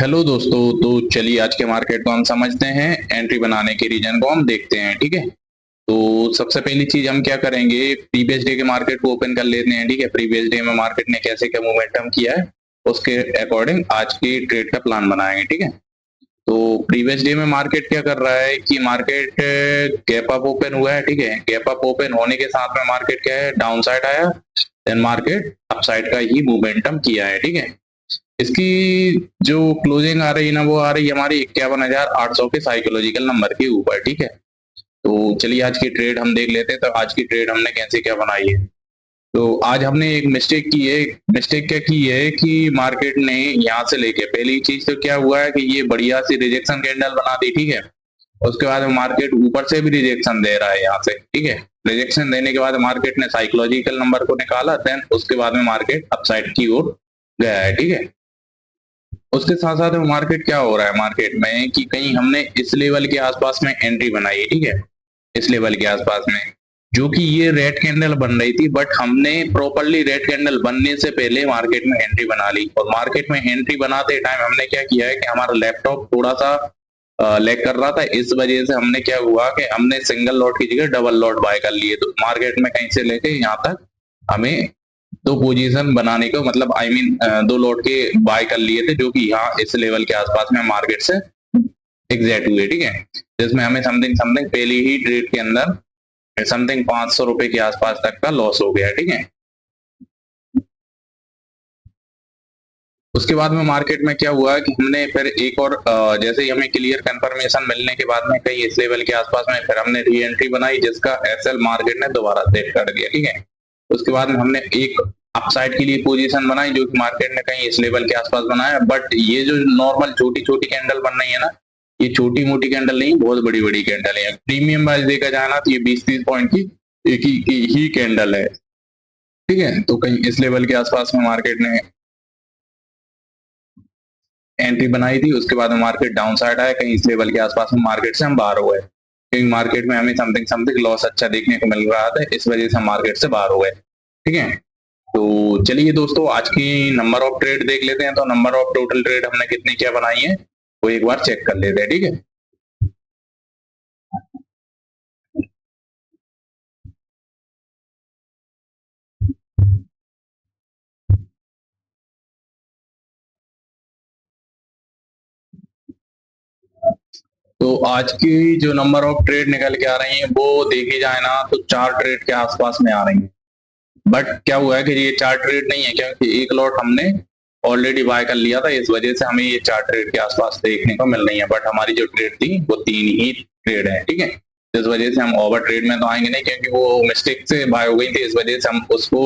Hello दोस्तों। तो चलिए आज के मार्केट को हम समझते हैं। एंट्री बनाने के रीजन को हम देखते हैं। ठीक है, तो सबसे पहली चीज हम क्या करेंगे, प्रीवियस डे के मार्केट को ओपन कर लेते हैं। ठीक है, प्रीवियस डे में मार्केट ने कैसे क्या मोमेंटम किया है उसके अकॉर्डिंग आज की ट्रेड का प्लान बनाएंगे। ठीक है, तो प्रीवियस डे में मार्केट क्या कर रहा है कि मार्केट गैप अप ओपन हुआ है। ठीक है, गैप अप ओपन होने के साथ में मार्केट क्या है, डाउन साइड आया, देन मार्केट अप साइड का ही मोमेंटम किया है। ठीक है, इसकी जो क्लोजिंग आ रही है ना, वो आ रही है हमारी 51,800 के साइकोलॉजिकल नंबर के ऊपर। ठीक है, तो चलिए आज की ट्रेड हम देख लेते हैं। तो आज की ट्रेड हमने कैसे क्या बनाई है। तो आज हमने एक मिस्टेक की है। मिस्टेक क्या की है कि मार्केट ने यहाँ से लेके पहली चीज तो क्या हुआ है कि ये बढ़िया सी रिजेक्शन कैंडल बना दी। ठीक है, उसके बाद मार्केट ऊपर से भी रिजेक्शन दे रहा है यहाँ से। ठीक है, रिजेक्शन देने के बाद मार्केट ने साइकोलॉजिकल नंबर को निकाला, देन उसके बाद में मार्केट अपसाइड की ओर गया है। ठीक है, उसके साथ साथ मार्केट क्या हो रहा है मार्केट में कि कहीं हमने इस लेवल के आसपास में एंट्री बनाई है। ठीक है, इस लेवल के आसपास में जो कि ये रेड कैंडल बन रही थी, बट हमने प्रॉपरली रेड कैंडल बनने से पहले मार्केट में एंट्री बना ली। और मार्केट में एंट्री बनाते टाइम हमने क्या किया है कि हमारा लैपटॉप थोड़ा सा लैग कर रहा था। इस वजह से हमने क्या हुआ कि हमने सिंगल लॉट की जगह डबल लॉट बाय कर लिए। तो मार्केट में कहीं से लेके यहाँ तक हमें दो पोजीशन बनाने को, मतलब आई मीन दो लॉट के बाय कर लिए थे, जो कि यहाँ इस लेवल के आसपास में मार्केट से एग्जैक्ट हुए। ठीक है, जिसमें हमें समथिंग समथिंग पहली ही ट्रेड के अंदर समथिंग 500 रुपए के आसपास तक का लॉस हो गया। ठीक है, उसके बाद में मार्केट में क्या हुआ कि हमने फिर एक और जैसे ही हमें क्लियर कंफर्मेशन मिलने के बाद में कहीं इस लेवल के आसपास में फिर हमने री एंट्री बनाई, जिसका एसएल मार्केट ने दोबारा सेट कर दिया। ठीक है, उसके बाद में हमने एक अपसाइड के लिए पोजीशन बनाई, जो कि मार्केट ने कहीं इस लेवल के आसपास बनाया। बट ये जो नॉर्मल छोटी छोटी कैंडल बन रही है ना, ये छोटी मोटी कैंडल नहीं, बहुत बड़ी बड़ी कैंडल है। प्रीमियम वाइज देखा जाए ना, तो ये 20-30 पॉइंट की एक ही कैंडल है। ठीक है, तो कहीं इस लेवल के आसपास में मार्केट ने एंट्री बनाई थी। उसके बाद में मार्केट डाउन साइड आया, कहीं इस लेवल के आसपास में मार्केट से हम बाहर हो गए, क्योंकि मार्केट में हमें समथिंग समथिंग लॉस अच्छा देखने को मिल रहा था, इस वजह से हम मार्केट से बाहर हो गए। ठीक है, तो चलिए दोस्तों आज की नंबर ऑफ ट्रेड देख लेते हैं। तो नंबर ऑफ टोटल ट्रेड हमने कितनी क्या बनाई है वो एक बार चेक कर लेते हैं। ठीक है, तो आज की जो नंबर ऑफ ट्रेड निकल के आ रही है वो देखी जाए ना, तो 4 ट्रेड के आसपास में आ रही है। बट क्या हुआ है कि ये 4 ट्रेड नहीं है, क्योंकि एक लॉट हमने ऑलरेडी बाय कर लिया था, इस वजह से हमें ये 4 ट्रेड के आसपास देखने को मिल रही है। बट हमारी जो ट्रेड थी वो 3 ही ट्रेड है। ठीक है, इस वजह से हम ओवर ट्रेड में तो आएंगे नहीं, क्योंकि वो मिस्टेक से बाय हो गई थी, इस वजह से हम उसको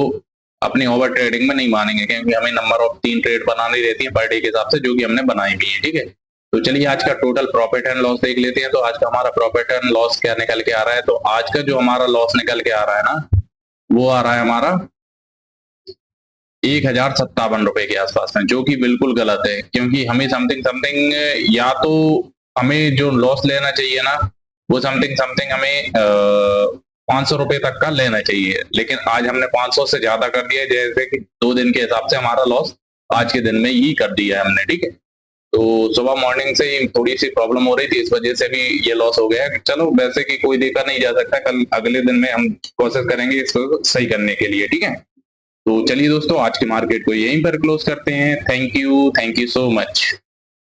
अपनी ओवर ट्रेडिंग में नहीं मानेंगे, क्योंकि हमें नंबर ऑफ 3 ट्रेड बनानी रहती है पर डे के हिसाब से, जो कि हमने बनाई भी है। ठीक है, तो चलिए आज का टोटल प्रॉफिट एंड लॉस देख लेते हैं। तो आज का हमारा प्रॉफिट एंड लॉस क्या निकल के आ रहा है। तो आज का जो हमारा लॉस निकल के आ रहा है ना, वो आ रहा है हमारा 1,057 रुपए के आसपास में, जो कि बिल्कुल गलत है। क्योंकि हमें समथिंग समथिंग, या तो हमें जो लॉस लेना चाहिए ना, वो समथिंग समथिंग हमें 500 रुपए तक का लेना चाहिए, लेकिन आज हमने 500 से ज्यादा कर दिया है। जैसे कि 2 दिन के हिसाब से हमारा लॉस आज के दिन में ही कर दिया है हमने। ठीक है, तो सुबह मॉर्निंग से ही थोड़ी सी प्रॉब्लम हो रही थी, इस वजह से भी ये लॉस हो गया। चलो वैसे कि कोई देखा नहीं जा सकता, कल अगले दिन में हम कोशिश करेंगे इसको सही करने के लिए। ठीक है, तो चलिए दोस्तों आज के मार्केट को यहीं पर क्लोज करते हैं। Thank you so much.